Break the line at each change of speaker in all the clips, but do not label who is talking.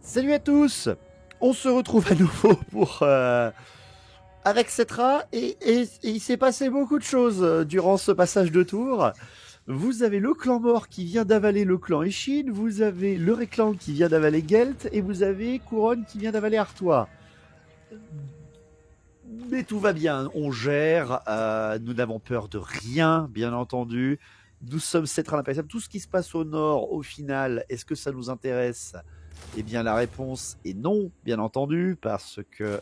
Salut à tous. On se retrouve à nouveau pour avec Cetra et il s'est passé beaucoup de choses durant ce passage de tour. Vous avez le clan mort qui vient d'avaler le clan Ishin, vous avez le Réclan qui vient d'avaler Gelt et vous avez Couronne qui vient d'avaler Artois. Mais tout va bien, on gère, nous n'avons peur de rien, bien entendu. Nous sommes Cetra l'impérissable. Tout ce qui se passe au nord, au final, est-ce que ça nous intéresse? Eh bien, la réponse est non, bien entendu, parce que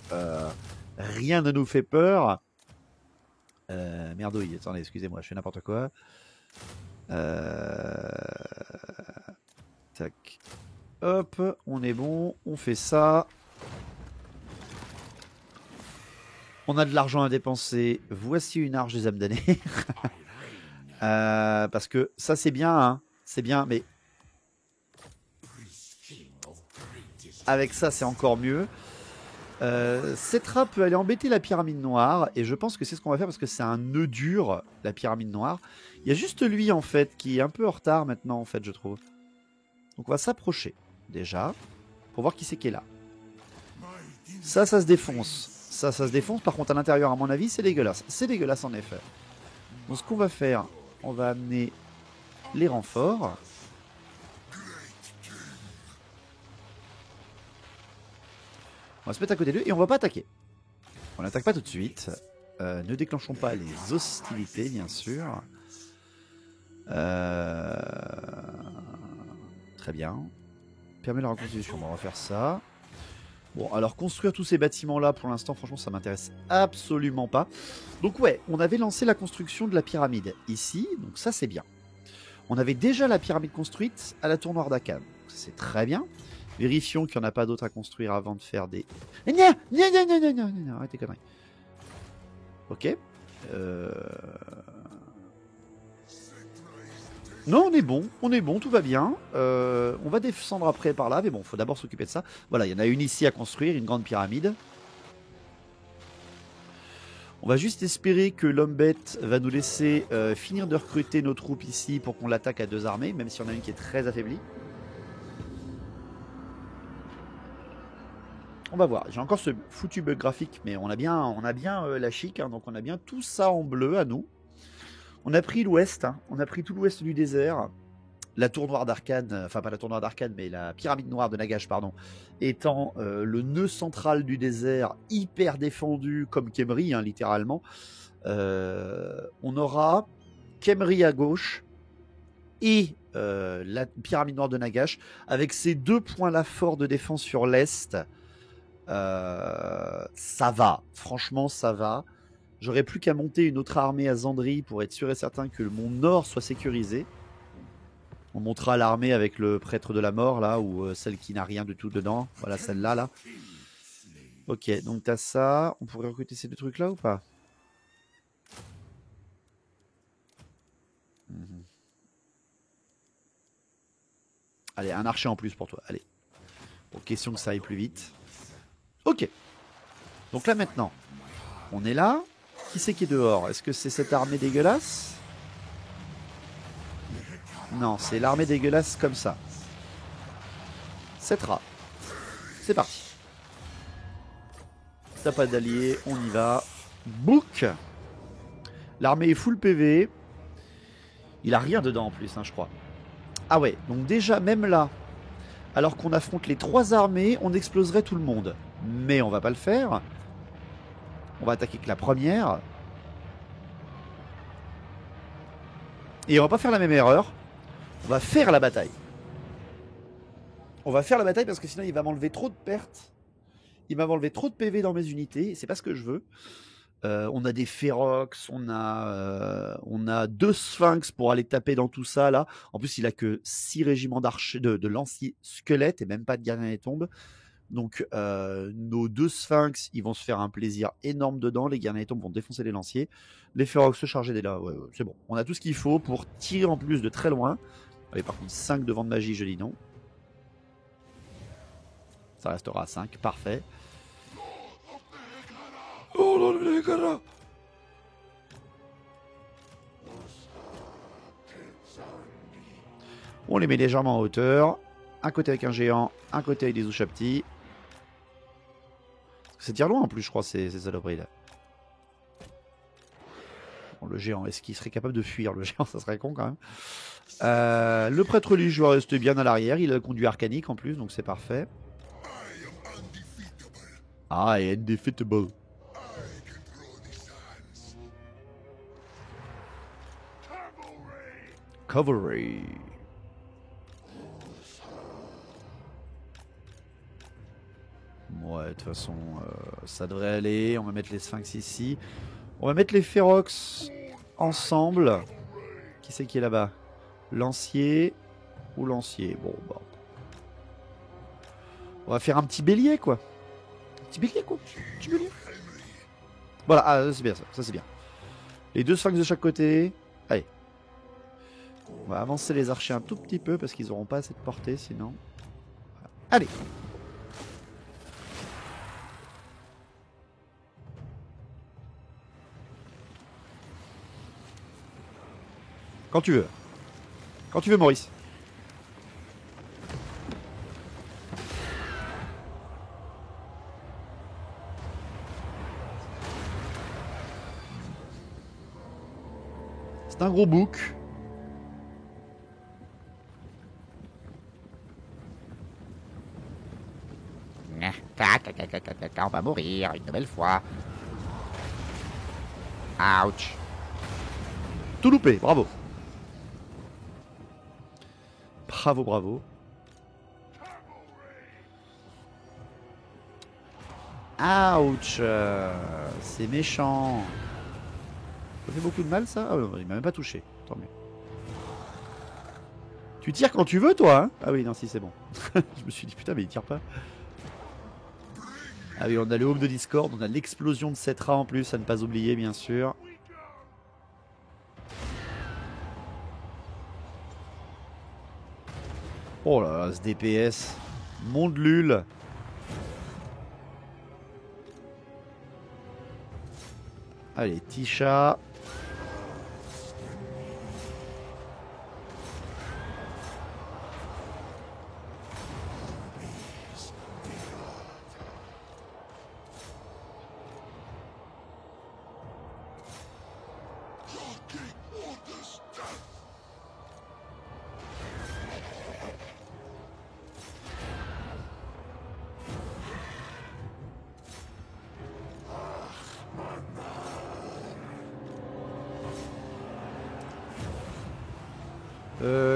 rien ne nous fait peur. Merdouille, attendez, excusez-moi, je fais n'importe quoi. Tac. Hop, on est bon, on fait ça. On a de l'argent à dépenser. Voici une arche des âmes damnées. Parce que ça, c'est bien, hein. C'est bien, mais avec ça, c'est encore mieux. Cetra peut aller embêter la pyramide noire, et je pense que c'est ce qu'on va faire parce que c'est un nœud dur, la pyramide noire. Il y a juste lui, en fait, qui est un peu en retard maintenant, en fait, je trouve. Donc on va s'approcher, déjà, pour voir qui c'est qui est là. Ça se défonce. Ça se défonce. Par contre, à l'intérieur, à mon avis, c'est dégueulasse. C'est dégueulasse, en effet. Donc ce qu'on va faire, on va amener les renforts. On va se mettre à côté d'eux et on va pas attaquer. On n'attaque pas tout de suite. Ne déclenchons pas les hostilités, bien sûr. Très bien. Permet la reconstitution. On va faire ça. Bon, alors construire tous ces bâtiments-là, pour l'instant, franchement, ça m'intéresse absolument pas. Donc ouais, on avait lancé la construction de la pyramide ici, donc ça c'est bien. On avait déjà la pyramide construite à la tour noire d'Akan. C'est très bien. Vérifions qu'il n'y en a pas d'autres à construire avant de faire des... Non, arrête tes conneries. Ok. Non, on est bon, tout va bien. On va descendre après par là, mais bon, il faut d'abord s'occuper de ça. Voilà, il y en a une ici à construire, une grande pyramide. On va juste espérer que l'homme bête va nous laisser finir de recruter nos troupes ici pour qu'on l'attaque à deux armées, même si on a une qui est très affaiblie. On va voir, j'ai encore ce foutu bug graphique, mais on a bien la chic, hein, donc on a bien tout ça en bleu à nous. On a pris l'ouest, hein, on a pris tout l'ouest du désert. La tour noire d'Arcane, enfin pas la tour noire d'Arcane, mais la pyramide noire de Nagash, pardon, étant le nœud central du désert, hyper défendu comme Khemri, hein, littéralement. On aura Khemri à gauche et la pyramide noire de Nagash, avec ces deux points-là forts de défense sur l'est. Ça va, franchement ça va. J'aurais plus qu'à monter une autre armée à Zandri pour être sûr et certain que mon nord soit sécurisé. On montera l'armée avec le prêtre de la mort là, ou celle qui n'a rien du tout dedans. Voilà, celle-là là. Ok, donc t'as ça. On pourrait recruter ces deux trucs là ou pas? Allez, un archer en plus pour toi. Allez. Pour question que ça aille plus vite. Ok. Donc là maintenant, on est là. Qui c'est qui est dehors? Est-ce que c'est cette armée dégueulasse? Non, c'est l'armée dégueulasse comme ça. Cetra. C'est parti. T'as pas d'alliés, on y va. Book. L'armée est full PV. Il a rien dedans en plus, hein, je crois. Ah ouais, donc déjà, même là, alors qu'on affronte les trois armées, on exploserait tout le monde. Mais on va pas le faire. On va attaquer que la première. Et on va pas faire la même erreur. On va faire la bataille. On va faire la bataille parce que sinon il va m'enlever trop de pertes. Il va m'enlever trop de PV dans mes unités. C'est pas ce que je veux. On a des Ferox, on a deux Sphinx pour aller taper dans tout ça là. En plus, il a que 6 régiments d'archers, de lanciers squelettes et même pas de gardiens des tombes. Donc nos deux Sphinx, ils vont se faire un plaisir énorme dedans. Les gardiens des tombes vont défoncer les lanciers. Les Ferox se charger des là. Ouais, c'est bon. On a tout ce qu'il faut pour tirer en plus de très loin. Allez, par contre, 5 de vent de magie, je dis non. Ça restera à 5, parfait. Oh là les gars. On les met légèrement en hauteur. Un côté avec un géant, un côté avec des Ushapti. C'est tir loin en plus, je crois, ces saloperies là. Bon, le géant, est-ce qu'il serait capable de fuir le géant? Ça serait con quand même. Le prêtre liche va rester bien à l'arrière. Il a conduit arcanique en plus, donc c'est parfait. Ah, et undefeatable. Cavalry. Ouais, de toute façon, ça devrait aller. On va mettre les sphinx ici. On va mettre les Ferox ensemble. Qui c'est qui est là-bas? Lancier ou lancier? Bon, bah. On va faire un petit bélier, quoi. Un petit bélier, quoi. Un petit bélier. Voilà, ah, c'est bien ça. Ça, c'est bien. Les deux sphinx de chaque côté. Allez. On va avancer les archers un tout petit peu parce qu'ils n'auront pas assez de portée sinon. Voilà. Allez. Quand tu veux. Quand tu veux, Maurice. C'est un gros bouc.
On va mourir une nouvelle fois. Ouch.
Tout loupé, bravo. Bravo, bravo. Ouch. C'est méchant. Ça fait beaucoup de mal ça? Ah non, il m'a même pas touché. Tant mieux. Tu tires quand tu veux toi hein? Ah oui, non, si c'est bon. Je me suis dit putain mais il tire pas. Ah oui, on a le home de Discord, on a l'explosion de Cetra en plus, à ne pas oublier bien sûr. Oh là là, ce DPS. Monde lul. Allez, Tisha.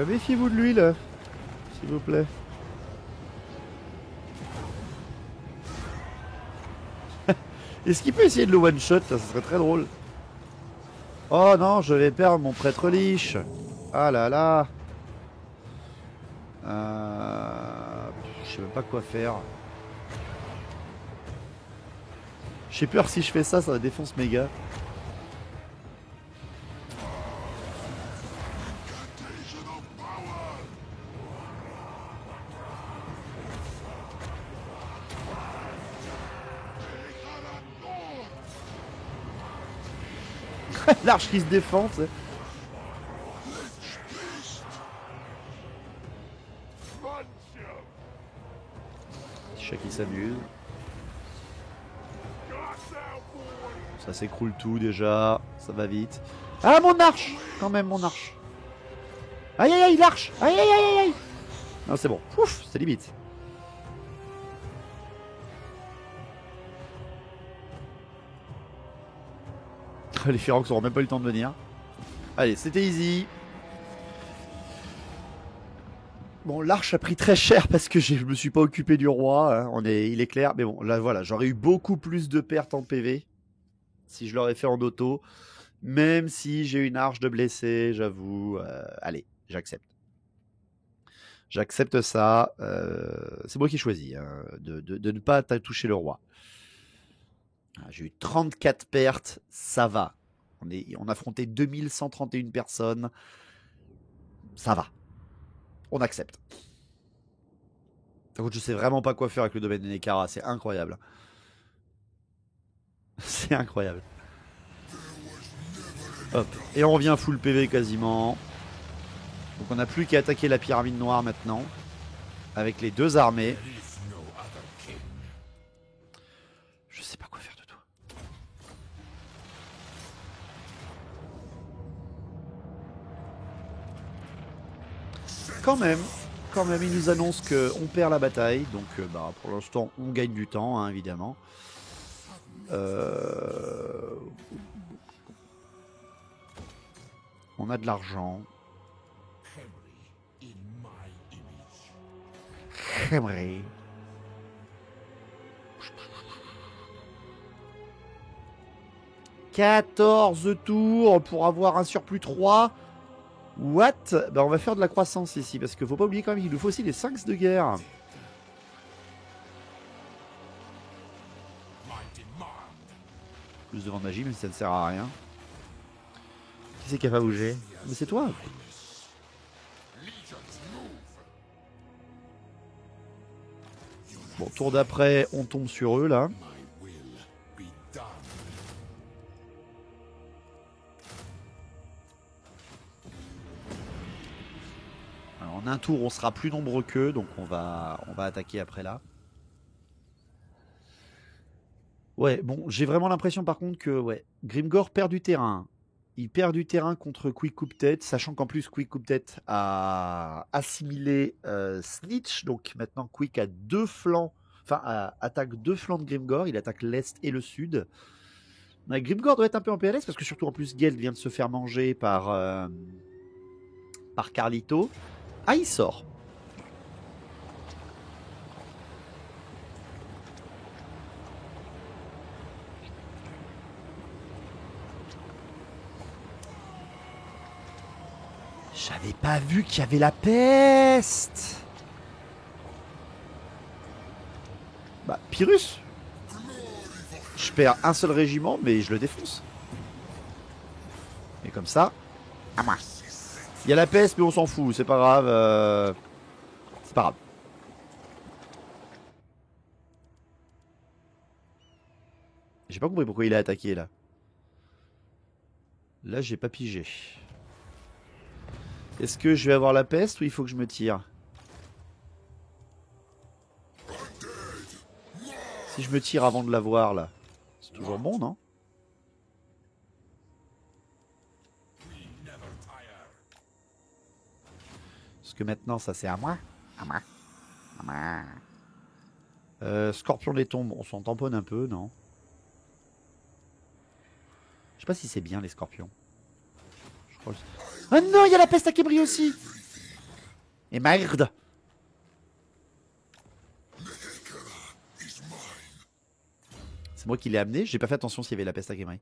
Méfiez-vous de lui là, s'il vous plaît. Est-ce qu'il peut essayer de le one shot? Ça serait très drôle. Oh non, je vais perdre mon prêtre liche. Ah là là. Je sais même pas quoi faire. J'ai peur si je fais ça, ça défonce mes gars. L'arche qui se défend, tu sais. Tisha qui s'amuse. Ça s'écroule tout déjà. Ça va vite. Ah mon arche! Quand même mon arche. Aïe aïe aïe l'arche! Aïe aïe aïe aïe! Non c'est bon. Ouf, c'est limite. Les Ferox n'auront même pas eu le temps de venir. Allez, c'était easy. Bon, l'arche a pris très cher parce que je me suis pas occupé du roi. Hein. Il est clair. Mais bon, là voilà, j'aurais eu beaucoup plus de pertes en PV si je l'aurais fait en auto. Même si j'ai une arche de blessé, j'avoue. Allez, j'accepte. J'accepte ça. C'est moi qui choisis hein, de ne pas toucher le roi. J'ai eu 34 pertes, ça va. On a affronté 2131 personnes. Ça va. On accepte. Par contre, je sais vraiment pas quoi faire avec le domaine de Nekara. C'est incroyable. C'est incroyable. Hop. Et on revient full PV quasiment. Donc on n'a plus qu'à attaquer la pyramide noire maintenant. avec les deux armées. Je sais pas quoi faire de toi. Quand même, il nous annonce qu'on perd la bataille. Donc, bah, pour l'instant, on gagne du temps, hein, évidemment. On a de l'argent. J'aimerais. 14 tours pour avoir un surplus 3. What? Bah on va faire de la croissance ici, parce qu'il faut pas oublier quand même qu'il nous faut aussi les sphinx de guerre. Plus de vent de magie, mais ça ne sert à rien. Qui c'est qui a pas bougé? Mais c'est toi. Bon, tour d'après, on tombe sur eux là. Alors, en un tour, on sera plus nombreux qu'eux, donc on va attaquer après là. Ouais, bon, j'ai vraiment l'impression par contre que ouais, Grimgor perd du terrain. Il perd du terrain contre Quick Coupe-Tête, sachant qu'en plus Quick Coupe-Tête a assimilé Snitch, donc maintenant Quick a deux flancs, enfin attaque deux flancs de Grimgor, il attaque l'est et le sud. Ouais, Grimgor doit être un peu en PLS parce que surtout en plus Geld vient de se faire manger par Carlito. Ah, il sort. J'avais pas vu qu'il y avait la peste. Bah, Pyrrhus. Je perds un seul régiment, mais je le défonce. Et comme ça,
À moi.
il y a la peste, mais on s'en fout, c'est pas grave. C'est pas grave. J'ai pas compris pourquoi il a attaqué là. Là, j'ai pas pigé. Est-ce que je vais avoir la peste ou il faut que je me tire? Si je me tire avant de l'avoir là, c'est toujours bon, non? Parce que maintenant, ça c'est à moi.
À moi. À moi.
Scorpion des tombes, on s'en tamponne un peu, non? Je sais pas si c'est bien les scorpions. Je crois que... Ah non, il y a la peste à Kébri aussi. Et merde. C'est moi qui l'ai amené, j'ai pas fait attention s'il y avait la peste à Kébri.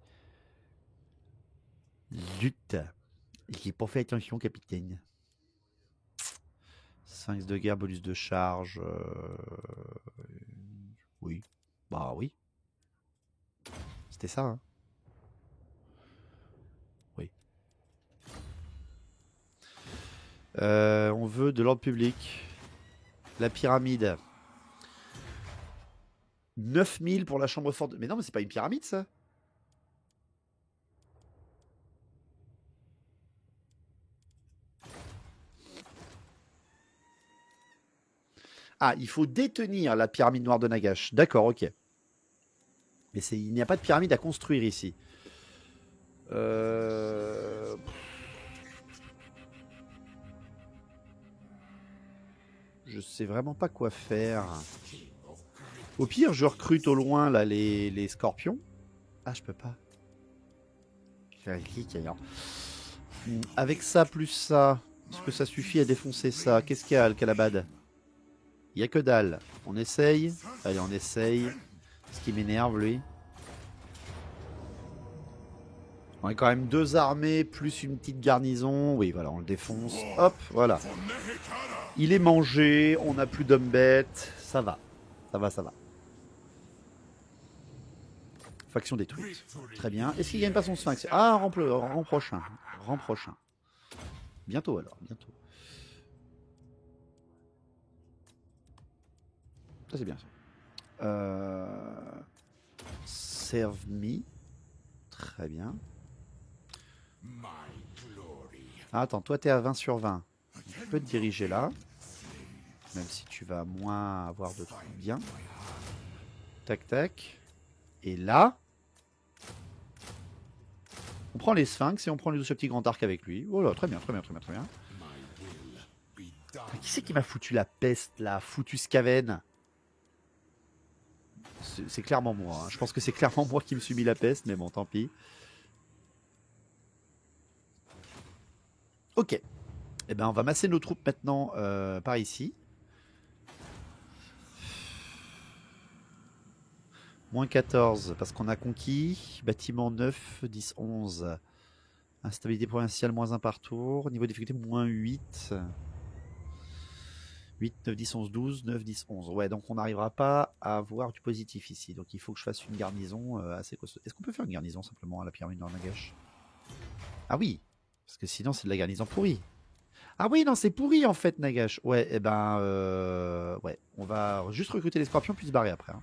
Zut. J'ai pas fait attention, capitaine. Sphinx de guerre, bonus de charge. Oui. Bah oui. C'était ça, hein. Oui. On veut de l'ordre public. La pyramide. 9000 pour la chambre forte. Mais non, mais c'est pas une pyramide, ça. Ah, il faut détenir la pyramide noire de Nagash. D'accord, ok. Mais il n'y a pas de pyramide à construire ici. Je sais vraiment pas quoi faire. Au pire, je recrute au loin là les scorpions. Ah, je peux pas. Je vais cliquer ailleurs. Avec ça plus ça, est-ce que ça suffit à défoncer ça? Qu'est-ce qu'il y a, Al-Kalabad? Il y a que dalle. On essaye. Allez, on essaye. Ce qui m'énerve, lui. On a quand même deux armées, plus une petite garnison. Oui, voilà, on le défonce. Hop, voilà. Il est mangé, on n'a plus d'hommes bêtes. Ça va. Ça va, ça va. Faction détruite. Très bien. Est-ce qu'il gagne pas son sphinx? Ah, rang prochain. Rang prochain. Bientôt alors, bientôt. Ça c'est bien ça. Serve me. Très bien. Ah, attends, toi t'es à 20 sur 20. Je peux te diriger là. Même si tu vas moins avoir de trucs bien. Tac tac. Et là, on prend les sphinx et on prend ce petit grand arc avec lui. Oh là, très bien, très bien, très bien, très bien. Qui c'est qui m'a foutu la peste là? Foutu Skaven. C'est clairement moi. Hein. Je pense que c'est clairement moi qui me suis mis la peste, mais bon, tant pis. Ok. Eh ben, on va masser nos troupes maintenant par ici. Moins 14, parce qu'on a conquis. Bâtiment 9, 10, 11. Instabilité provinciale, moins 1 par tour. Niveau de difficulté, moins 8. 8, 9, 10, 11, 12, 9, 10, 11. Ouais, donc on n'arrivera pas à avoir du positif ici. Donc il faut que je fasse une garnison assez costaud. Est-ce qu'on peut faire une garnison simplement à la pyramide de Nagash? Ah oui, parce que sinon c'est de la garnison pourrie. Ah oui, non, c'est pourri en fait, Nagash. Ouais, et ben, ouais, on va juste recruter les scorpions puis se barrer après. Hein.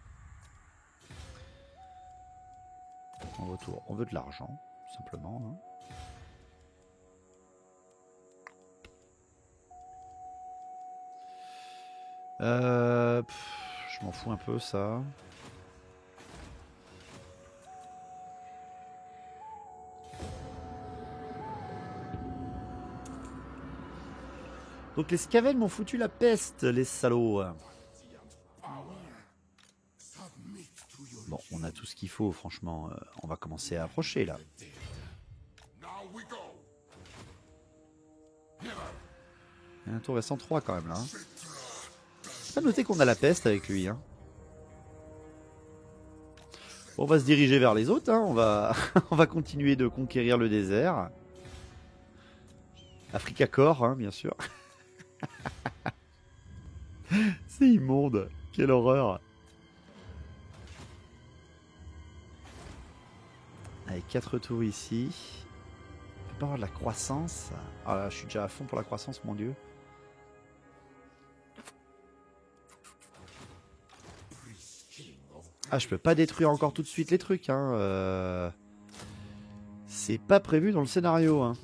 En retour, on veut de l'argent, tout simplement. Hein. Je m'en fous un peu ça. Donc les Skaven m'ont foutu la peste, les salauds. Bon, on a tout ce qu'il faut, franchement. On va commencer à approcher là. Il y a un tour à 103 quand même là. Pas noter qu'on a la peste avec lui. Hein. Bon, on va se diriger vers les autres. Hein. On va continuer de conquérir le désert. Africa Corps, hein, bien sûr. C'est immonde. Quelle horreur. Avec 4 tours ici. On peut pas avoir de la croissance. Ah là, je suis déjà à fond pour la croissance, mon dieu. Ah, je peux pas détruire encore tout de suite les trucs. Hein. C'est pas prévu dans le scénario. Hein.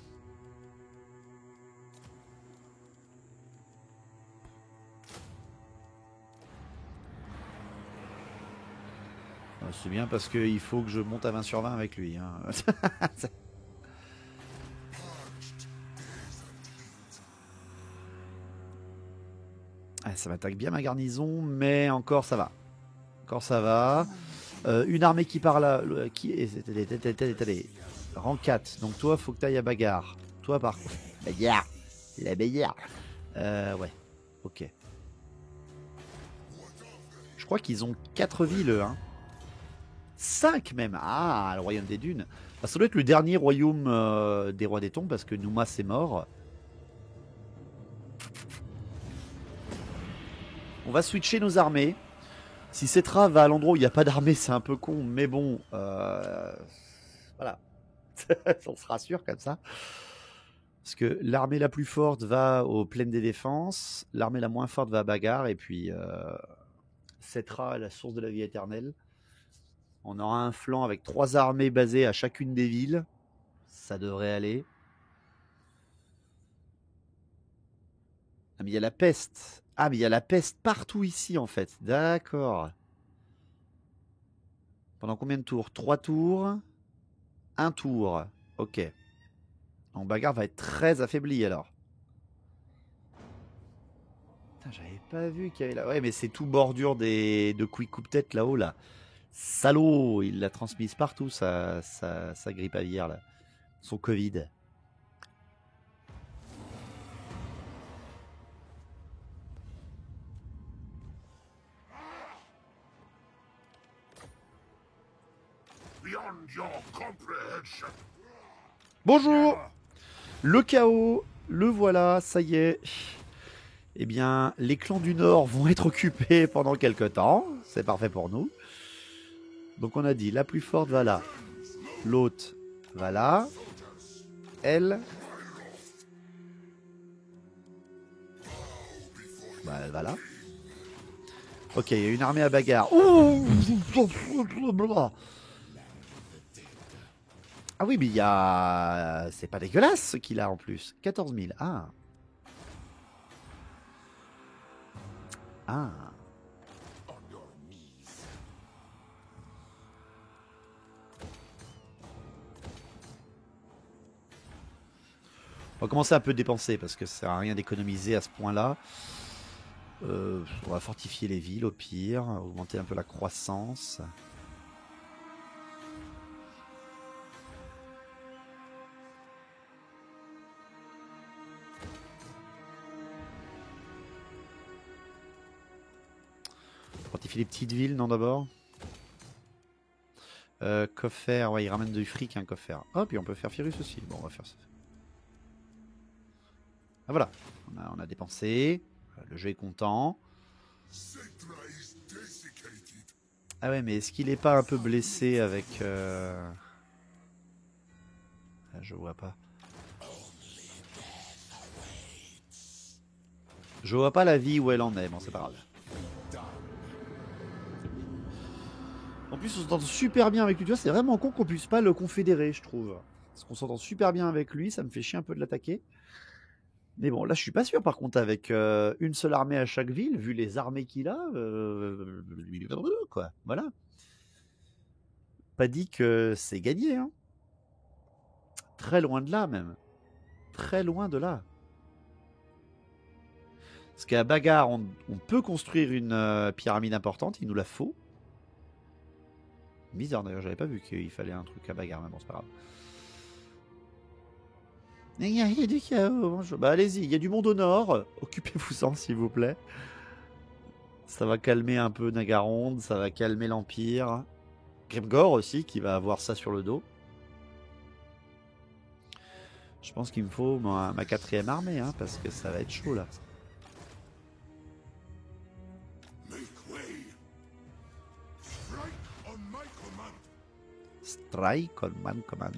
C'est bien parce qu'il faut que je monte à 20 sur 20 avec lui. Hein. Ah, ça m'attaque bien ma garnison, mais encore ça va. Encore ça va. Une armée qui part là. Qui est. Rang 4. Donc toi, faut que tu ailles à bagarre. Toi, par contre. Bagarre. La bagarre. Ouais. Ok. Je crois qu'ils ont 4 villes, hein. 5 même. Ah, le royaume des dunes. Bah, ça doit être le dernier royaume des rois des tombes parce que Nouma c'est mort. On va switcher nos armées. Si Cetra va à l'endroit où il n'y a pas d'armée, c'est un peu con, mais bon, voilà. On se rassure comme ça. Parce que l'armée la plus forte va aux plaines des défenses, l'armée la moins forte va à bagarre, et puis Cetra est la source de la vie éternelle. On aura un flanc avec 3 armées basées à chacune des villes. Ça devrait aller. Ah mais il y a la peste. Ah mais il y a la peste partout ici en fait. D'accord. Pendant combien de tours? 3 tours. 1 tour. Ok. En bagarre va être très affaibli alors. Putain, j'avais pas vu qu'il y avait là. Ouais mais c'est tout bordure de quick coup de tête là-haut là. Salaud, il l'a transmise partout sa grippe aviaire là. Son Covid. Bonjour. Le chaos, le voilà, ça y est. Eh bien, les clans du Nord vont être occupés pendant quelques temps. C'est parfait pour nous. Donc on a dit, la plus forte va là. L'autre va là. Elle. Bah, elle va là. Ok, il y a une armée à bagarre. Ouh. Ah oui, mais il y a... C'est pas dégueulasse ce qu'il a en plus. 14 000. Ah. Ah. On va commencer à un peu dépenser parce que ça sert à rien d'économiser à ce point-là. On va fortifier les villes au pire, augmenter un peu la croissance. Fortifier les petites villes, non d'abord. Coffre, ouais, il ramène du fric, un coffre. Oh, puis on peut faire Firus aussi. Bon, on va faire ça. Ah voilà, on a dépensé. Le jeu est content. Ah ouais, mais est-ce qu'il est pas un peu blessé avec... Je vois pas. Je vois pas la vie où elle en est. Bon, c'est pas grave. En plus, on s'entend super bien avec lui. Tu vois, c'est vraiment con qu'on puisse pas le confédérer, je trouve. Parce qu'on s'entend super bien avec lui. Ça me fait chier un peu de l'attaquer. Mais bon, là, je suis pas sûr. Par contre, avec une seule armée à chaque ville, vu les armées qu'il a, quoi. Voilà. Pas dit que c'est gagné, hein. Très loin de là, même. Très loin de là. Parce qu'à Bagarre, on peut construire une pyramide importante. Il nous la faut. Bizarre d'ailleurs, j'avais pas vu qu'il fallait un truc à Bagarre, mais bon, c'est pas grave. Il y a du chaos. Bah allez-y, il y a du monde au nord. Occupez-vous-en, s'il vous plaît. Ça va calmer un peu Nagaronde, ça va calmer l'Empire. Grimgor aussi, qui va avoir ça sur le dos. Je pense qu'il me faut ma 4ème armée, hein, parce que ça va être chaud là. Strike on my command.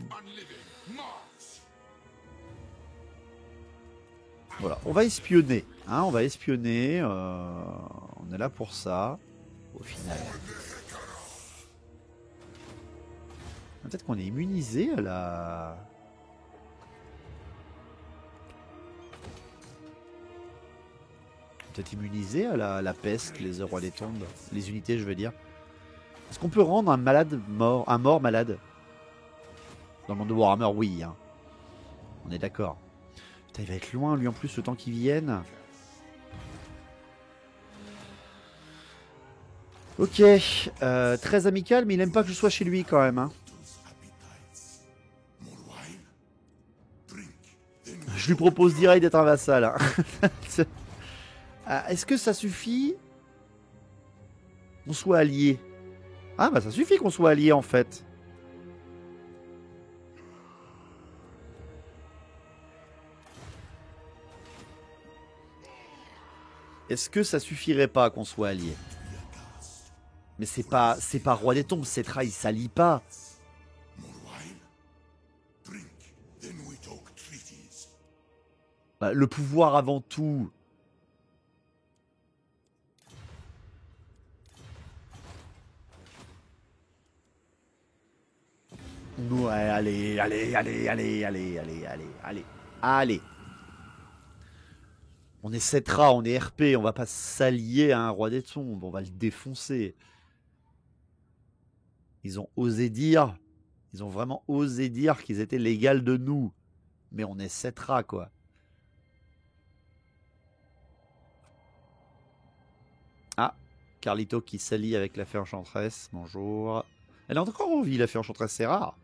Voilà, on va espionner. Hein, on va espionner. On est là pour ça. Au final. Peut-être qu'on est immunisé à la... Peut-être immunisé à la peste, les rois des tombes. Les unités, je veux dire. Est-ce qu'on peut rendre un malade mort, un mort malade? Dans le monde de Warhammer, oui. Hein. On est d'accord. Putain, il va être loin, lui, en plus, le temps qu'il vienne. Ok. Très amical, mais il aime pas que je sois chez lui, quand même. Hein. Je lui propose direct d'être un vassal. Hein. Est-ce que ça suffit qu'on soit alliés? Ah, bah ça suffit qu'on soit alliés, en fait. Est-ce que ça suffirait pas qu'on soit alliés? Mais c'est pas Roi des Tombes, Cetra il s'allie pas. Bah, le pouvoir avant tout. Ouais, allez. On est Cetra, on est RP, on va pas s'allier à un Roi des Tombes, on va le défoncer. Ils ont vraiment osé dire qu'ils étaient l'égal de nous. Mais on est Cetra, quoi. Ah, Carlito qui s'allie avec la fée enchanteresse. Bonjour. Elle est encore en vie, la fée enchanteresse, c'est rare.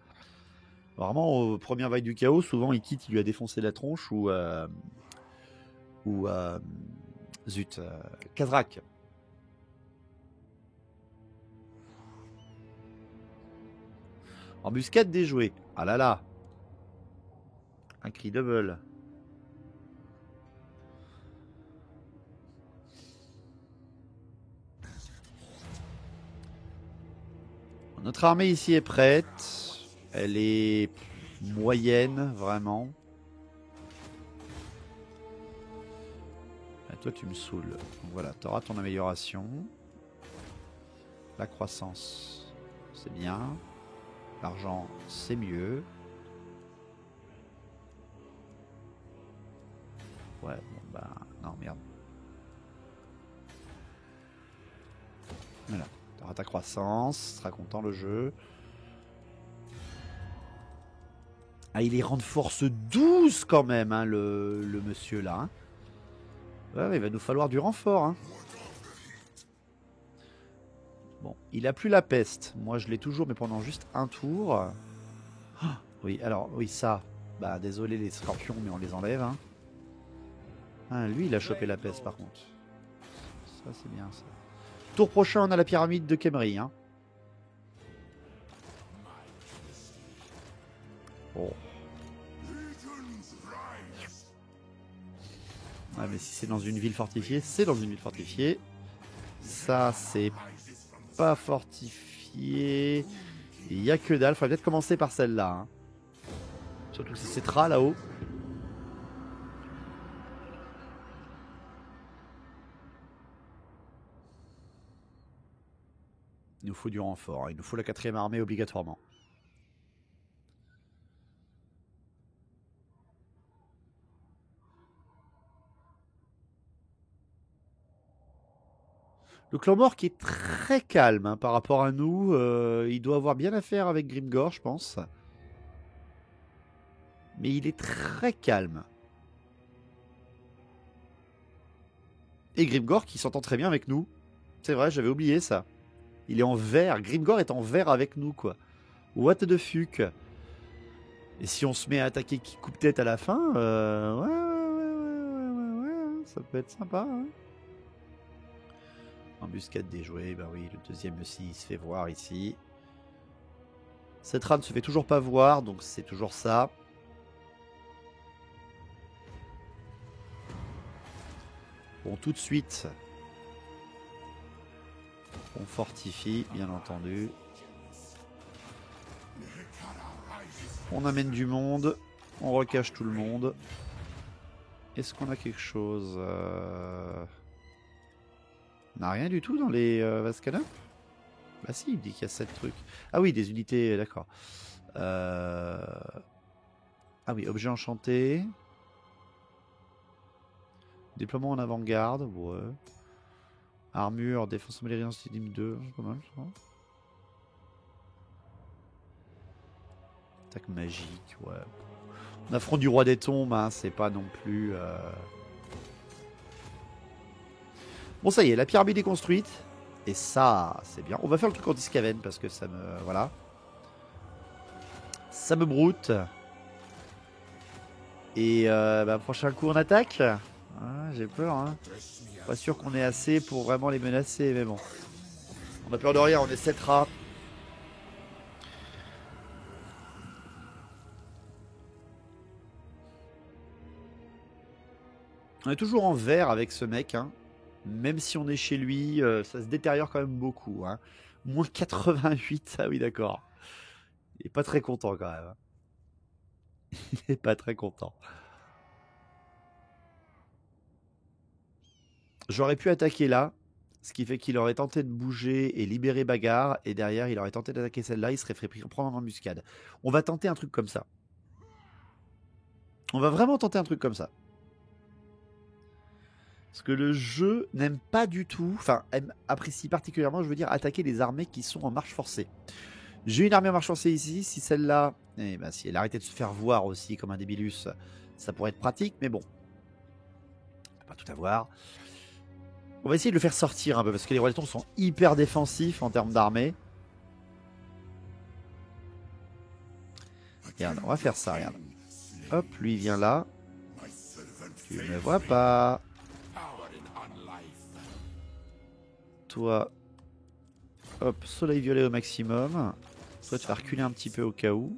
Vraiment, aux premières vagues du chaos, souvent il quitte, il lui a défoncé la tronche ou zut, Kazrak. Embuscade déjouée. Ah là là. Un cri double. Notre armée ici est prête. Elle est moyenne, vraiment. Et toi, tu me saoules. Donc voilà, tu auras ton amélioration. La croissance, c'est bien. L'argent, c'est mieux. Ouais, bon bah... Non, merde. Voilà. Tu auras ta croissance, tu seras content le jeu. Ah, il est rang de force 12 quand même, hein, le monsieur là. Hein. Ouais, il va nous falloir du renfort. Hein. Bon, il a plus la peste. Moi, je l'ai toujours, mais pendant juste un tour. Oh, oui, alors, oui, ça. Bah, désolé les scorpions, mais on les enlève. Hein. Ah, lui, il a chopé la peste, par contre. Ça, c'est bien, ça. Tour prochain, on a la pyramide de Khemri. Hein. Bon. Ah, mais si c'est dans une ville fortifiée, c'est dans une ville fortifiée. Ça, c'est pas fortifié. Il n'y a que dalle. Faudrait peut-être commencer par celle-là. Hein. Surtout que c'est Cetra là-haut. Il nous faut du renfort. Hein. Il nous faut la 4e armée obligatoirement. Le clan mort qui est très calme hein, par rapport à nous. Il doit avoir bien à faire avec Grimgor, je pense. Mais il est très calme. Et Grimgor qui s'entend très bien avec nous. C'est vrai, j'avais oublié ça. Il est en vert. Grimgor est en vert avec nous, quoi. What the fuck. Et si on se met à attaquer qui coupe tête à la fin, ouais, ça peut être sympa. Hein. Embuscade déjouée, bah oui, le deuxième aussi, il se fait voir ici. Cette rane se fait toujours pas voir, donc c'est toujours ça. Bon, tout de suite, on fortifie, bien entendu. On amène du monde, on recache tout le monde. Est-ce qu'on a quelque chose On n'a rien du tout dans les Vascana. Bah si, il dit qu'il y a 7 trucs. Ah oui, des unités, d'accord. Ah oui, objet enchanté. Déploiement en avant-garde, ouais. Armure, défense malérienne, Stydim 2, pas mal ça. Attaque magique, ouais. On affronte du roi des tombes, hein, c'est pas non plus... Bon ça y est, la pyramide est construite. Et ça, c'est bien. On va faire le truc anti-scaven parce que ça me... Voilà. Ça me broute. Et prochain coup on attaque. Ah, j'ai peur, hein. Pas sûr qu'on ait assez pour vraiment les menacer, mais bon. On a peur de rien, on est 7 rats. On est toujours en vert avec ce mec, hein. Même si on est chez lui, ça se détériore quand même beaucoup. Hein. Moins 88, ah oui d'accord. Il est pas très content quand même. Il est pas très content. J'aurais pu attaquer là, ce qui fait qu'il aurait tenté de bouger et libérer Bagarre, et derrière il aurait tenté d'attaquer celle-là, il serait fait prendre en embuscade. On va tenter un truc comme ça. On va vraiment tenter un truc comme ça. Parce que le jeu n'aime pas du tout, enfin apprécie particulièrement, je veux dire, attaquer les armées qui sont en marche forcée. J'ai une armée en marche forcée ici, si celle-là, eh ben, si elle arrêtait de se faire voir aussi comme un débilus, ça pourrait être pratique, mais bon. On va pas tout avoir. On va essayer de le faire sortir un peu, parce que les rois des tombes sont hyper défensifs en termes d'armée. Regarde, on va faire ça, regarde. Hop, lui il vient là. Tu ne me vois pas. Toi, hop, soleil violet au maximum. Toi, tu vas reculer un petit peu au cas où.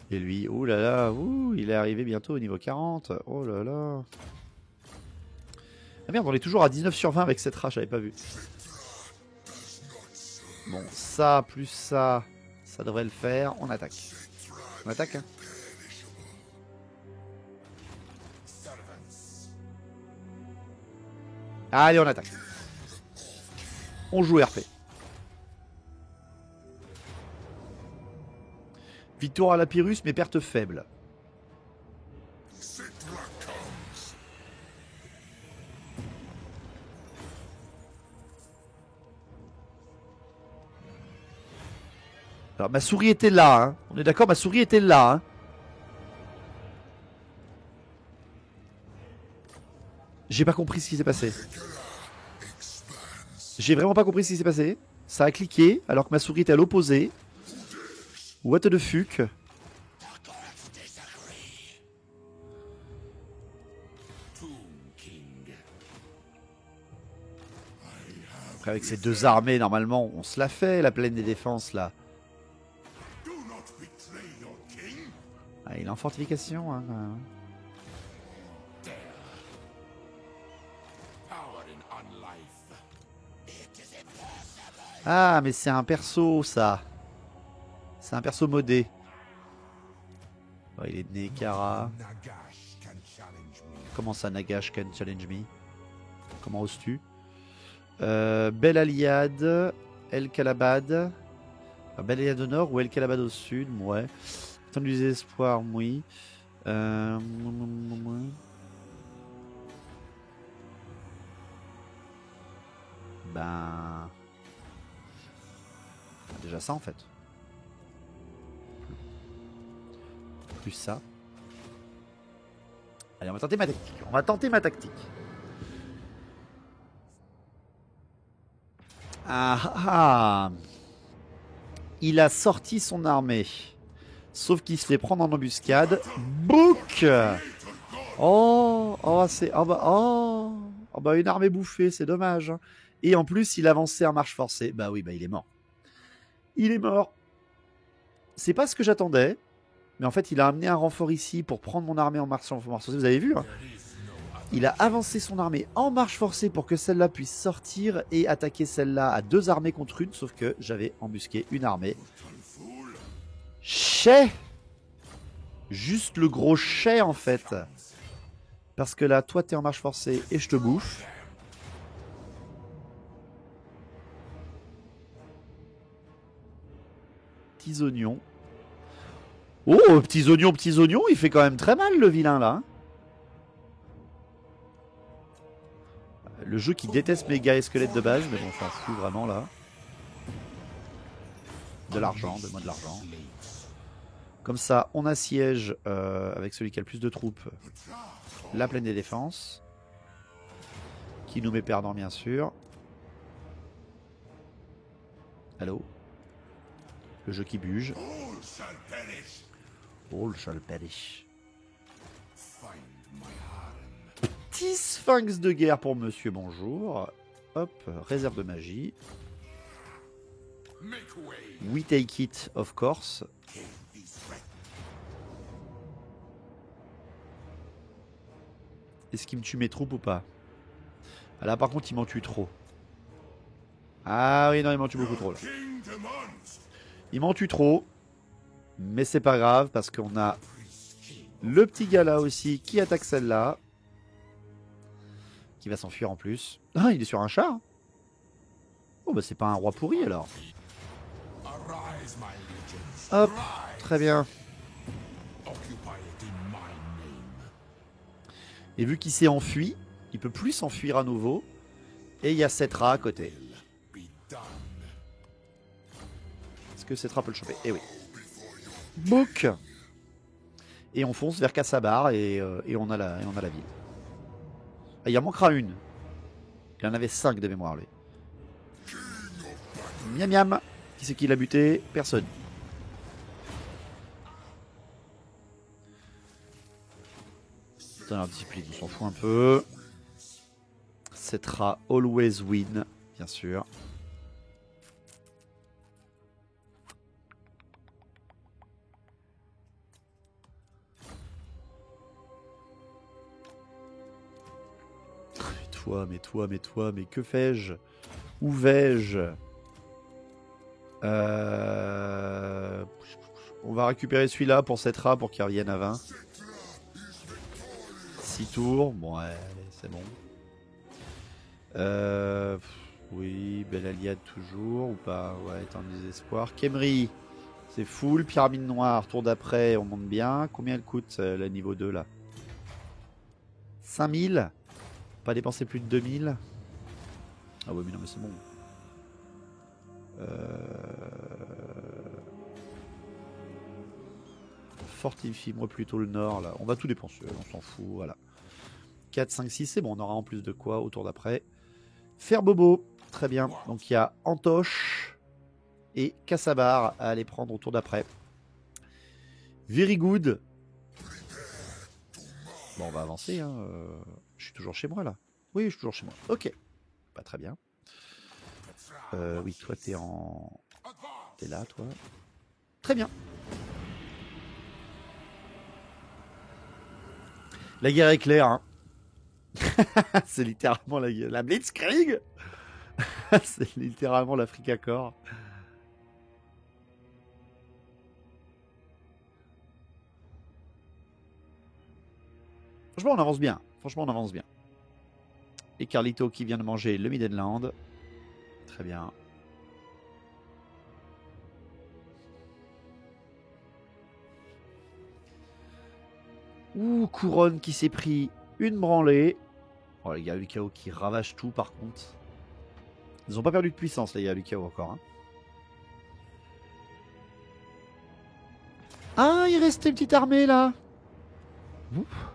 Et lui, oh là là, ouh, il est arrivé bientôt au niveau 40. Oh là là. Ah merde, on est toujours à 19 sur 20 avec cette rage, j'avais pas vu. Bon, ça plus ça, ça devrait le faire. On attaque. On attaque, hein. Allez, on attaque. On joue RP. Victoire à la Pyrrhus, mais perte faible. Alors ma souris était là, hein. On est d'accord, ma souris était là, hein. J'ai pas compris ce qui s'est passé. J'ai vraiment pas compris ce qui s'est passé. Ça a cliqué alors que ma souris était à l'opposé. What the fuck. Après avec ces deux armées, normalement, on se la fait, la plaine des défenses, là. Ah, il est en fortification, hein, quand même. Ah, mais c'est un perso, ça. C'est un perso modé. Oh, il est de Nekara. Comment ça, Nagash can challenge me? Comment oses-tu? Bel Aliad, El Kalabad. Bel Aliad au nord ou El Kalabad au sud? Ouais. Temps du désespoir, oui. Ben... Déjà ça en fait. Plus ça. Allez, on va tenter ma tactique. On va tenter ma tactique. Ah ah. Il a sorti son armée. Sauf qu'il se fait prendre en embuscade. Bouk. Oh, oh, c'est... Oh bah, oh. Oh bah, une armée bouffée, c'est dommage. Et en plus, il avançait en marche forcée. Bah oui, bah il est mort. Il est mort. C'est pas ce que j'attendais. Mais en fait, il a amené un renfort ici pour prendre mon armée en marche forcée. Vous avez vu, hein? Il a avancé son armée en marche forcée pour que celle-là puisse sortir et attaquer celle-là à 2 armées contre une. Sauf que j'avais embusqué une armée. Chais! Juste le gros chais, en fait. Parce que là, toi, t'es en marche forcée et je te bouffe. Petits oignons. Oh, petits oignons, il fait quand même très mal le vilain là. Le jeu qui déteste mes gars et squelettes de base, mais bon, on s'en fout vraiment là. De l'argent, donne-moi de l'argent. Comme ça, on assiège avec celui qui a le plus de troupes la plaine des défenses. Qui nous met perdant bien sûr. Allô? Le jeu qui bouge. All shall perish. Petit sphinx de guerre pour monsieur, bonjour. Hop, réserve de magie. We take it, of course. Est-ce qu'il me tue mes troupes ou pas? Ah là par contre il m'en tue trop. Ah oui non il m'en tue beaucoup trop là. Il m'en tue trop. Mais c'est pas grave parce qu'on a le petit gars là aussi qui attaque celle-là. Qui va s'enfuir en plus. Ah il est sur un char. Oh bah c'est pas un roi pourri alors. Hop, très bien. Et vu qu'il s'est enfui, il peut plus s'enfuir à nouveau. Et il y a Cetra à côté. Est-ce que Cetra peut le choper? Eh oui. Book. Et on fonce vers Kassabar et on a la ville. Ah, il en manquera une. Il en avait 5 de mémoire lui. Miam miam. Qui c'est qui l'a buté? Personne. Dans leur discipline, on s'en fout un peu. Cetra always win, bien sûr. Mais que fais-je? Où vais-je? On va récupérer celui-là pour Cetra pour qu'il revienne à 20. 6 tours, bon ouais, allez, c'est bon. Oui, Bel Aliad toujours ou pas? Ouais, temps de désespoir. Khemri, c'est full. Pyramide noire, tour d'après, on monte bien. Combien elle coûte la niveau 2 là? 5000. Pas dépenser plus de 2000. Ah ouais mais non mais c'est bon. fortifie-moi plutôt le nord là. On va tout dépenser, on s'en fout, voilà. 4, 5, 6, c'est bon, on aura en plus de quoi au tour d'après. Faire bobo, très bien. Donc il y a Antoche et Kassabar à aller prendre au tour d'après. Very good. Bon, on va avancer. Hein. Je suis toujours chez moi là. Oui, je suis toujours chez moi. Ok. Pas très bien. Oui, toi t'es en... T'es là, toi. Très bien. La guerre est claire. Hein. C'est littéralement la Blitzkrieg. C'est littéralement l'Africa Corps. Franchement, on avance bien. Franchement, on avance bien. Et Carlito qui vient de manger le Midland. Très bien. Ouh, Couronne qui s'est pris une branlée. Oh, les gars du chaos qui ravagent tout par contre. Ils n'ont pas perdu de puissance, les gars du chaos encore. Hein. Ah, il restait une petite armée là. Ouf.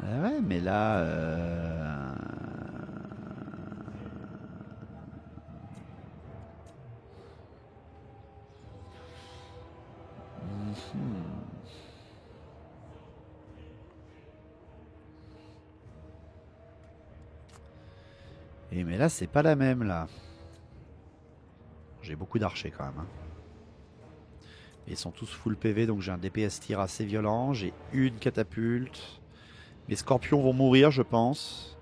Ah ouais, mais là... Et mais là, c'est pas la même, là. J'ai beaucoup d'archers, quand même. Hein. Ils sont tous full PV, donc j'ai un DPS tir assez violent. J'ai une catapulte. Les scorpions vont mourir, je pense.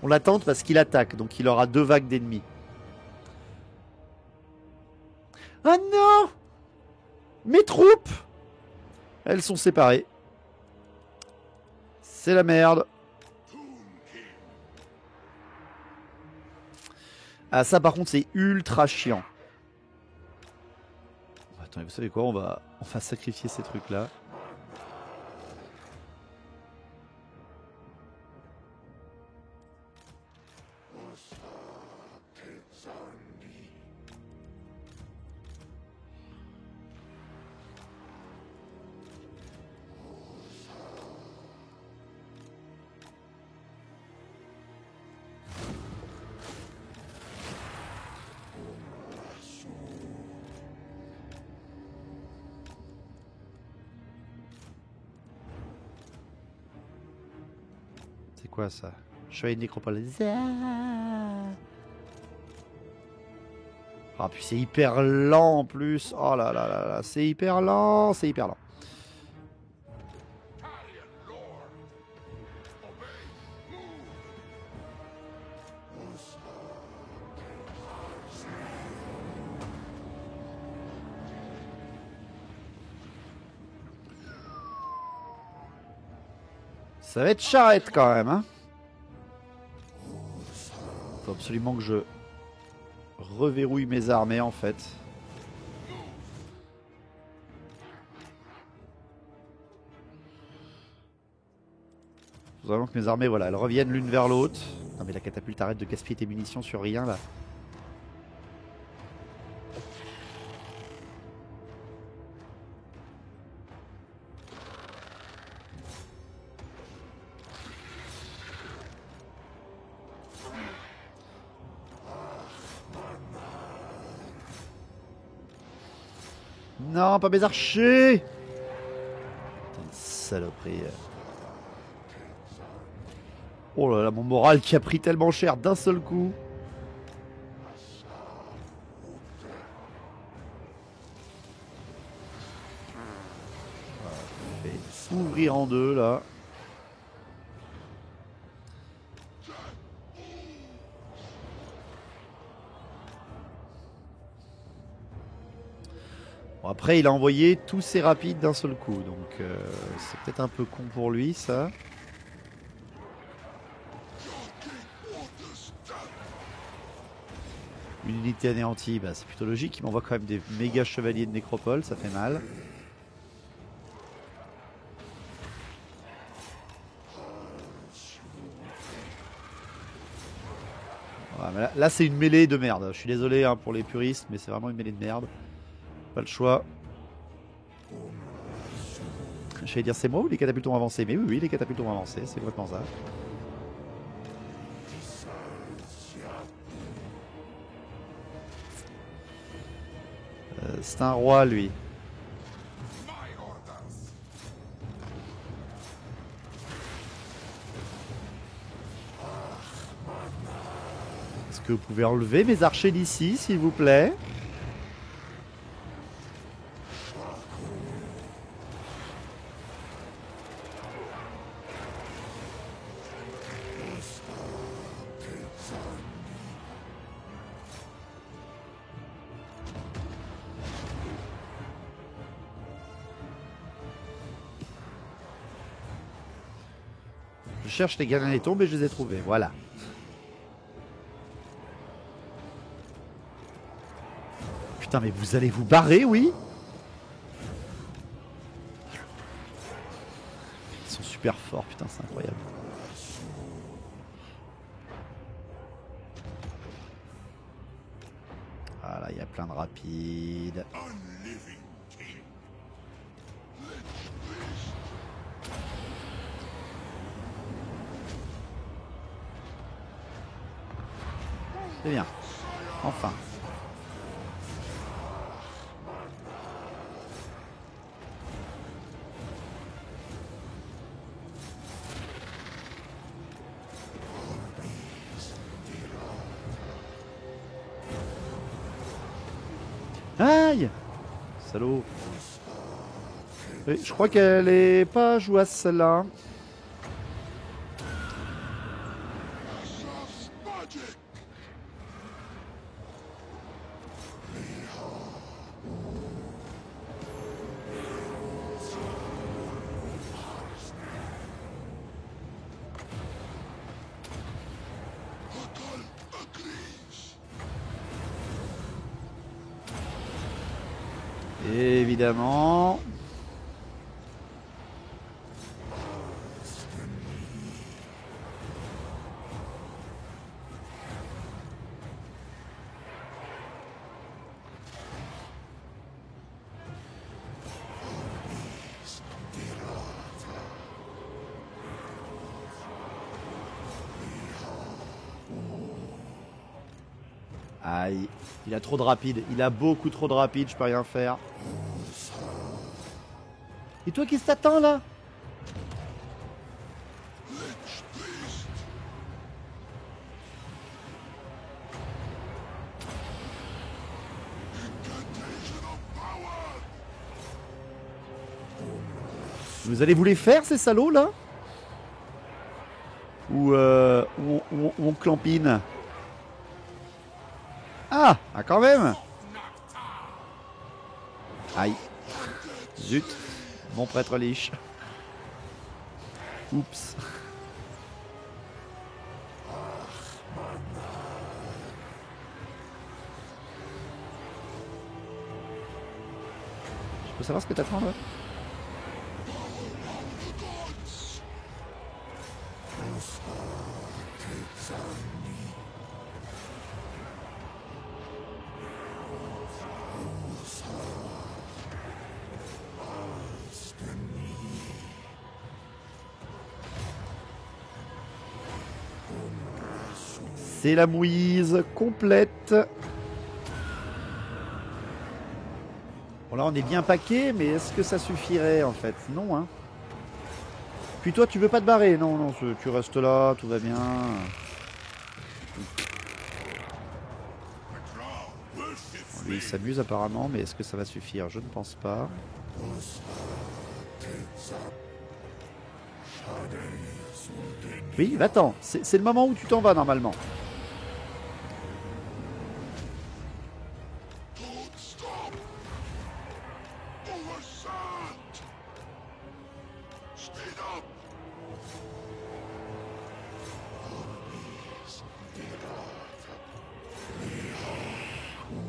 On l'attend parce qu'il attaque, donc il aura 2 vagues d'ennemis. Ah non! Mes troupes! Elles sont séparées. C'est la merde. Ah ça par contre c'est ultra chiant. Attendez, vous savez quoi, on va sacrifier ces trucs là. C'est quoi ça? Chevalier de nécropole. Ah puis c'est hyper lent en plus. Oh là là là là, c'est hyper lent, c'est hyper lent. Ça va être charrette quand même, hein. Faut absolument que je reverrouille mes armées en fait. Faut vraiment que mes armées, voilà, elles reviennent l'une vers l'autre. Non mais la catapulte, arrête de gaspiller tes munitions sur rien là. Non, pas mes archers! Putain de saloperie. Oh là là, mon moral qui a pris tellement cher d'un seul coup. Voilà, je vais s'ouvrir en deux là. Bon, après, il a envoyé tous ses rapides d'un seul coup, donc c'est peut-être un peu con pour lui ça. Une unité anéantie, bah, c'est plutôt logique. Il m'envoie quand même des méga chevaliers de nécropole, ça fait mal. Voilà, mais là c'est une mêlée de merde. Je suis désolé hein, pour les puristes, mais c'est vraiment une mêlée de merde. Pas le choix. Je vais dire c'est moi ou les catapultes ont avancé? Mais oui, les catapultes ont avancé, c'est complètement ça. C'est un roi lui. Est-ce que vous pouvez enlever mes archers d'ici, s'il vous plaît? Je cherche les galins et tombes et je les ai trouvés, voilà. Putain, mais vous allez vous barrer, oui? Ils sont super forts, putain, c'est incroyable. Voilà, il y a plein de rapides. C'est bien. Enfin. Aïe! Salaud. Oui, je crois qu'elle est pas jouasse celle-là. Évidemment. Aïe, il a trop de rapide, il a beaucoup trop de rapide, je peux rien faire. Et toi, qu'est-ce que t'attends là? Vous allez vous les faire ces salauds là? Ou on clampine? Ah, quand même. Aïe. Zut. Mon prêtre liche. Oups. Je peux savoir ce que t'attends là? C'est la mouise complète. Bon là on est bien paqué, mais est-ce que ça suffirait en fait? Non hein. Puis toi tu veux pas te barrer? Non, non, tu restes là, tout va bien. Bon, lui il s'amuse apparemment, mais est-ce que ça va suffire? Je ne pense pas. Oui, va-t'en, c'est le moment où tu t'en vas normalement.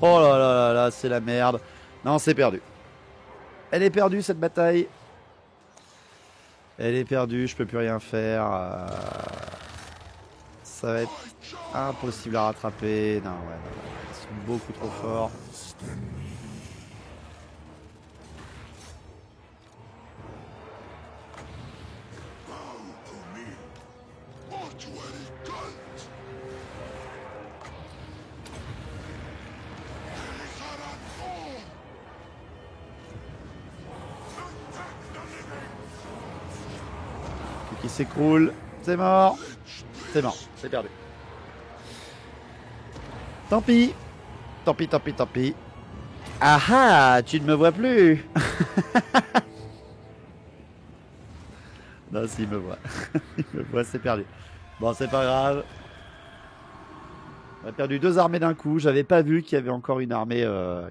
Oh là là là là, c'est la merde. Non, c'est perdu. Elle est perdue cette bataille. Elle est perdue, je peux plus rien faire. Ça va être impossible à rattraper. Non, ouais, non, ils sont beaucoup trop forts. Qui s'écroule. C'est mort. C'est mort. C'est perdu. Tant pis. Tant pis, tant pis, tant pis. Ah ah, tu ne me vois plus. Non, s'il me voit. Il me voit, c'est perdu. Bon, c'est pas grave. On a perdu 2 armées d'un coup. J'avais pas vu qu'il y avait encore une armée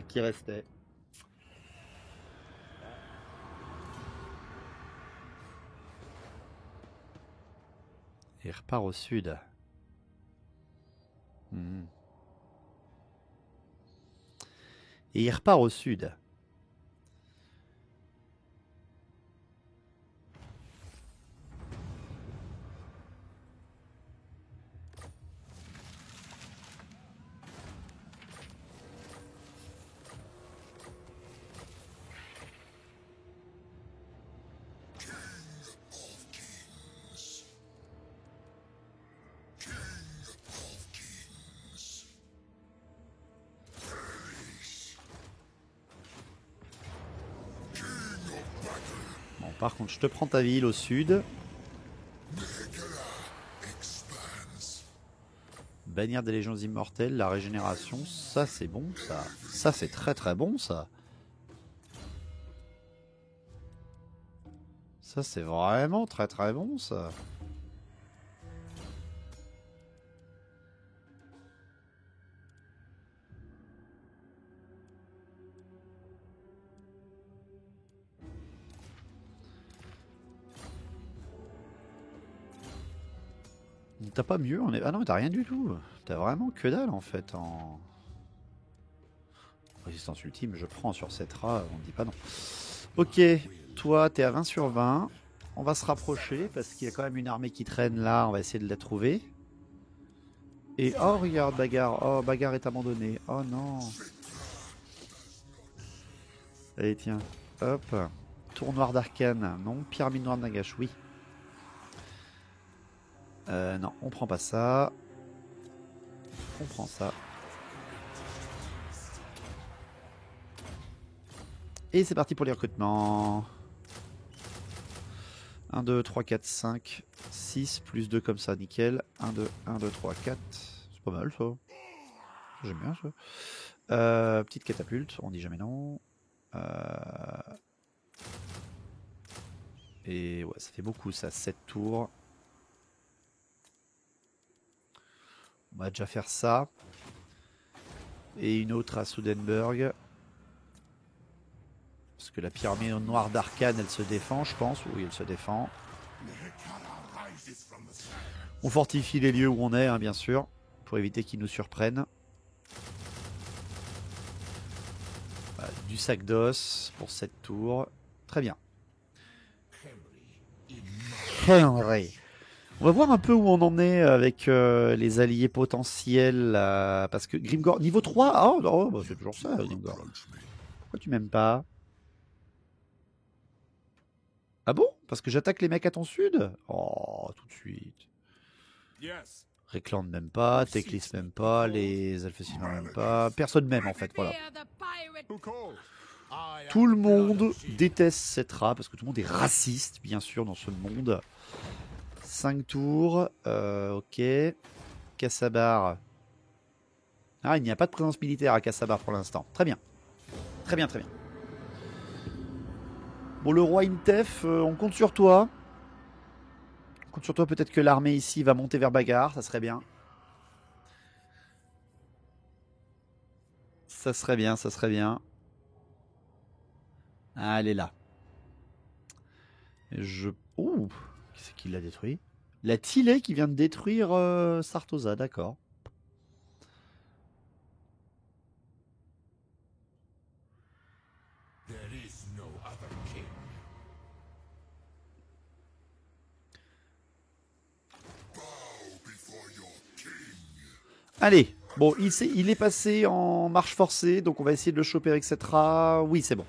qui restait. Et il repart au sud. Mhm. Et il repart au sud. Bon, par contre, je te prends ta ville au sud. Bannière des légions immortelles, la régénération, ça c'est bon, ça. Ça c'est très très bon, ça. Ça c'est vraiment très très bon, ça. T'as pas mieux on est... Ah non, t'as rien du tout. T'as vraiment que dalle en fait en... Résistance ultime, je prends sur cette rat, on dit pas non. Ok, toi t'es à 20 sur 20. On va se rapprocher parce qu'il y a quand même une armée qui traîne là, on va essayer de la trouver. Et oh regarde bagarre, oh bagarre est abandonnée, oh non. Allez tiens, hop. Tour noir d'arcane, non. Pyramide noire de Nagash, oui. Non, on prend pas ça. On prend ça. Et c'est parti pour les recrutements. 1, 2, 3, 4, 5, 6, plus 2 comme ça, nickel. 1, 2, 1, 2, 3, 4. C'est pas mal ça. J'aime bien ça. Petite catapulte, on dit jamais non. Et ouais, ça fait beaucoup ça, 7 tours. On va déjà faire ça. Et une autre à Sudenburg. Parce que la pyramide noire d'Arcane, elle se défend, je pense. Oui, elle se défend. On fortifie les lieux où on est, hein, bien sûr. Pour éviter qu'ils nous surprennent. Voilà, du sac d'os pour cette tour. Très bien. Henry. On va voir un peu où on en est avec les alliés potentiels. Parce que Grimgor, niveau 3, oh, oh bah c'est toujours ça, Grimgor. Pourquoi tu m'aimes pas? Ah bon? Parce que j'attaque les mecs à ton sud? Oh, tout de suite. Rekland même pas, Teklis même pas, les Alphéciens même pas. Personne même en fait, voilà. Tout le monde déteste cette rat parce que tout le monde est raciste, bien sûr, dans ce monde. 5 tours, ok. Kassabar. Ah, il n'y a pas de présence militaire à Kassabar pour l'instant. Très bien. Très bien, très bien. Bon, le roi Intef, on compte sur toi. On compte sur toi, peut-être que l'armée ici va monter vers Bagarre, ça serait bien. Ça serait bien, ça serait bien. Ah, elle est là. Ouh, qui c'est qui l'a détruit? La Tillet qui vient de détruire Sartosa, d'accord. Allez, bon, il est passé en marche forcée, donc on va essayer de le choper avec cette Ra. Oui, c'est bon.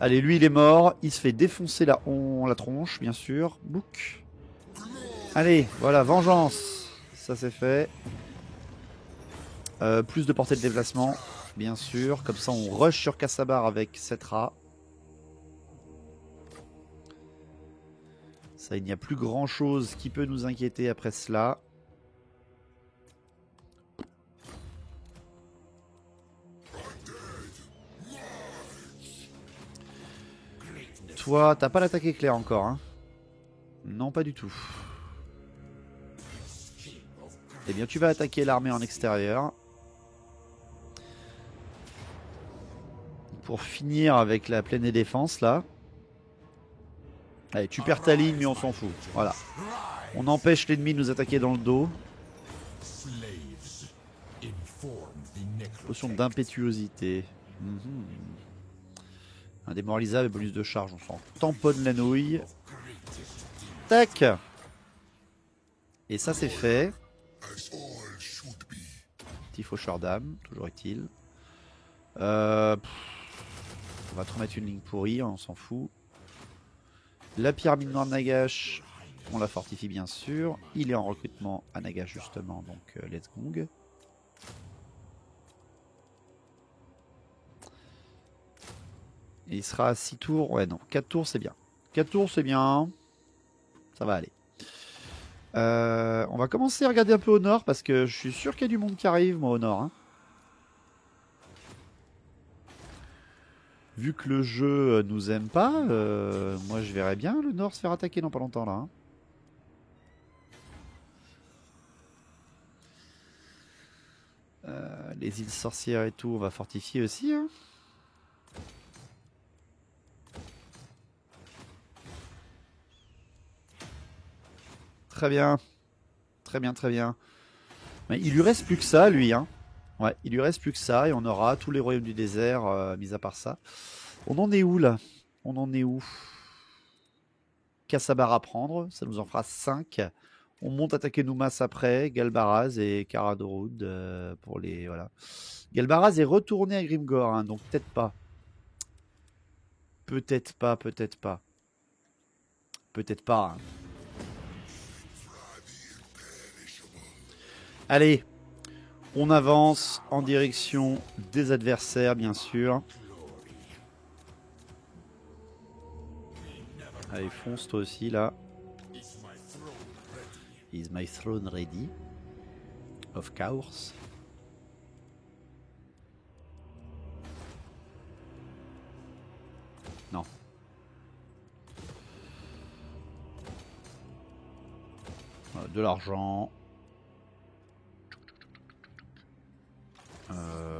Allez, lui, il est mort. Il se fait défoncer la tronche, bien sûr. Bouc. Allez, voilà, vengeance. Ça, c'est fait. Plus de portée de déplacement, bien sûr. Comme ça, on rush sur Kassabar avec cette Ra. Ça, il n'y a plus grand-chose qui peut nous inquiéter après cela. Toi, t'as pas l'attaque éclair encore, hein? Non, pas du tout. Eh bien, tu vas attaquer l'armée en extérieur. Pour finir avec la pleine des défenses, là. Allez, tu perds ta ligne, mais on s'en fout. Voilà. On empêche l'ennemi de nous attaquer dans le dos. Potion d'impétuosité. Un démoralisable et bonus de charge, on s'en tamponne la nouille. Tac. Et ça c'est fait. Petit faucheur d'âme, toujours est-il. On va te remettre une ligne pourrie, on s'en fout. La pyramide noire de Nagash, on la fortifie bien sûr. Il est en recrutement à Nagash justement, donc let's go. Et il sera à 6 tours. Ouais, non, 4 tours, c'est bien. 4 tours, c'est bien. Ça va aller. On va commencer à regarder un peu au nord, parce que je suis sûr qu'il y a du monde qui arrive, moi, au nord. Hein. Vu que le jeu nous aime pas, moi, je verrais bien le nord se faire attaquer dans pas longtemps, là. Hein. Les îles sorcières et tout, on va fortifier aussi. Hein. Très bien. Très bien, très bien. Mais il lui reste plus que ça, lui. Hein. Ouais, il lui reste plus que ça et on aura tous les royaumes du désert, mis à part ça. On en est où, là? On en est où? Kassabar à prendre, ça nous en fera 5. On monte attaquer Noumas après, Galbaraz et Karadorud pour les... Voilà. Galbaraz est retourné à Grimgor, hein, donc peut-être pas. Peut-être pas, peut-être pas. Peut-être pas. Hein. Allez, on avance en direction des adversaires, bien sûr. Allez, fonce toi aussi, là. Is my throne ready? Of course. Non. De l'argent.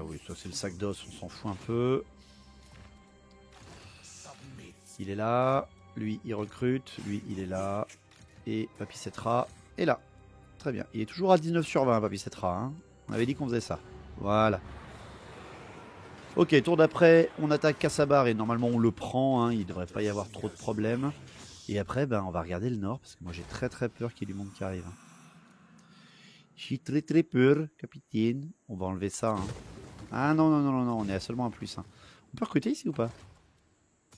Oui, ça c'est le sac d'os, on s'en fout un peu. Il est là. Lui, il recrute. Lui, il est là. Et Papy Cetra est là. Très bien. Il est toujours à 19 sur 20, Papy Cetra. Hein. On avait dit qu'on faisait ça. Voilà. Ok, tour d'après, on attaque Kassabar et normalement on le prend. Hein. Il ne devrait pas y avoir trop de problèmes. Et après, ben, on va regarder le nord parce que moi j'ai très très peur qu'il y ait du monde qui arrive. Hein. J'ai très très peur, capitaine. On va enlever ça. Hein. Ah non, non, non, non, non, on est à seulement un plus. Hein. On peut recruter ici ou pas?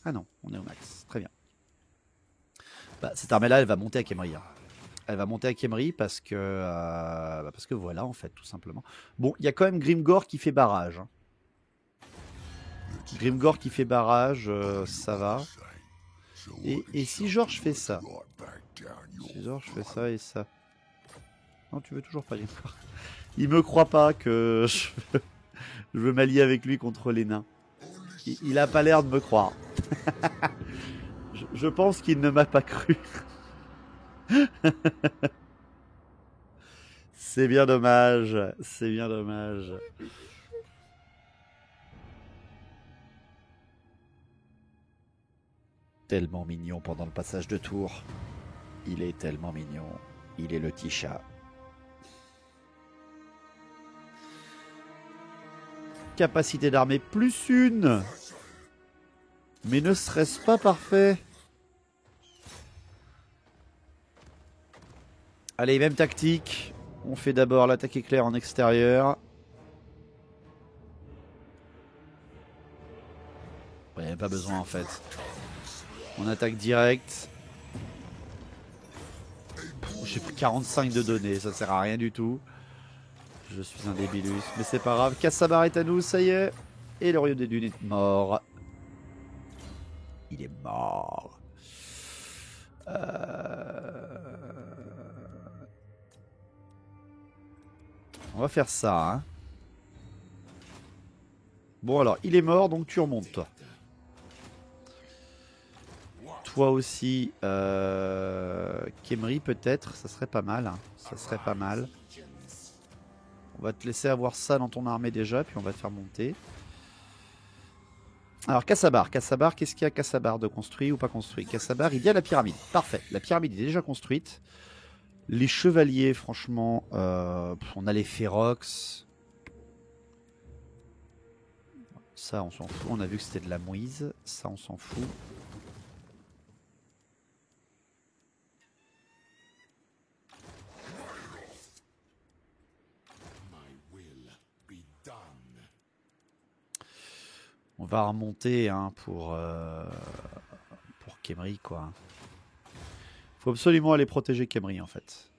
Ah non, on est au max. Très bien. Bah, cette armée-là, elle va monter à Khemri. Hein. Elle va monter à Khemri parce que voilà, en fait, tout simplement. Bon, il y a quand même Grimgor qui fait barrage. Hein. Grimgor qui fait barrage, ça va. Et si Georges fait ça? Si Georges fait ça et ça. Non, tu veux toujours pas Grimgor. Il me croit pas que je veux m'allier avec lui contre les nains. Il a pas l'air de me croire. Je pense qu'il ne m'a pas cru. C'est bien dommage. C'est bien dommage. Tellement mignon pendant le passage de tour. Il est tellement mignon. Il est le petit chat. Capacité d'armée plus 1. Mais ne serait-ce pas parfait? Allez, même tactique. On fait d'abord l'attaque éclair en extérieur. Ouais, pas besoin en fait. On attaque direct. J'ai pris 45 de données, ça sert à rien du tout. Je suis un débilus, mais c'est pas grave. Kassabar est à nous, ça y est. Et le royaume des dunes est mort. Il est mort. On va faire ça. Hein. Bon alors, il est mort, donc tu remontes toi. Toi aussi, Khemri peut-être, ça serait pas mal. Hein. Ça serait pas mal. On va te laisser avoir ça dans ton armée déjà, puis on va te faire monter. Alors Kassabar, qu'est-ce qu'il y a Kassabar de construit ou pas construit? Kassabar, il y a la pyramide. Parfait, la pyramide est déjà construite. Les chevaliers, franchement, on a les Ferox. Ça, on s'en fout. On a vu que c'était de la mouise. Ça, on s'en fout. On va remonter hein, pour Khemri, quoi. Faut absolument aller protéger Khemri, en fait.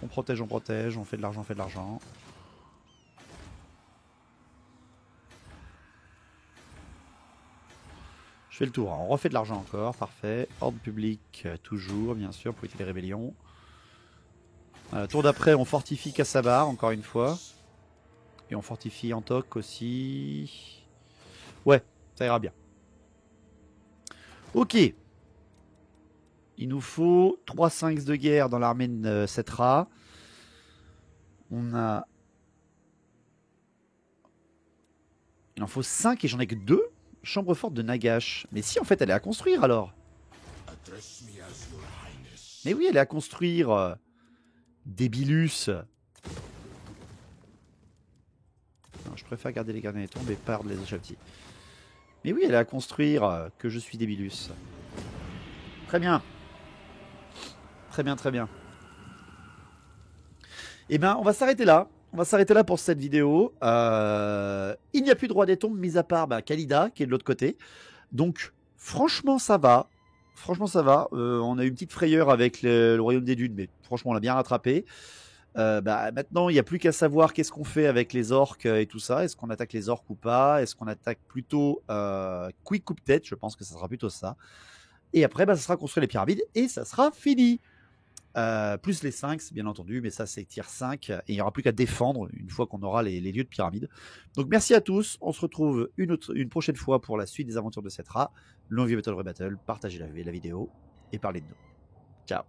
On protège, on fait de l'argent, on fait de l'argent. Je fais le tour, on refait de l'argent encore, parfait. Ordre public, toujours, bien sûr, pour éviter les rébellions. Tour d'après, on fortifie Kassabar, encore une fois. Et on fortifie Antok aussi. Ouais, ça ira bien. Ok. Il nous faut 3 5 de guerre dans l'armée de Settra. On a... Il en faut 5 et j'en ai que 2. Chambre forte de Nagash. Mais si, en fait, elle est à construire, alors. Mais oui, elle est à construire. Débilus. Non, je préfère garder les gardiens des tombes et perdre les échaftis. Mais oui, elle est à construire. Que je suis Débilus. Très bien. Très bien, très bien. Eh bien, on va s'arrêter là. On va s'arrêter là pour cette vidéo. Il n'y a plus de roi des tombes, mis à part Khalida, qui est de l'autre côté. Donc, franchement, ça va. Franchement, ça va. On a eu une petite frayeur avec le royaume des dunes, mais franchement, on l'a bien rattrapé. Maintenant, il n'y a plus qu'à savoir qu'est-ce qu'on fait avec les orques et tout ça. Est-ce qu'on attaque les orques ou pas? Est-ce qu'on attaque plutôt Quick Coup de tête? Je pense que ça sera plutôt ça. Et après, ça sera construire les pyramides et ça sera fini. Plus les 5, bien entendu, mais ça c'est tier 5 et il n'y aura plus qu'à défendre une fois qu'on aura les lieux de pyramide. Donc merci à tous, on se retrouve une prochaine fois pour la suite des aventures de Settra. Longue vie Battle Battle, partagez la vidéo et parlez de nous. Ciao.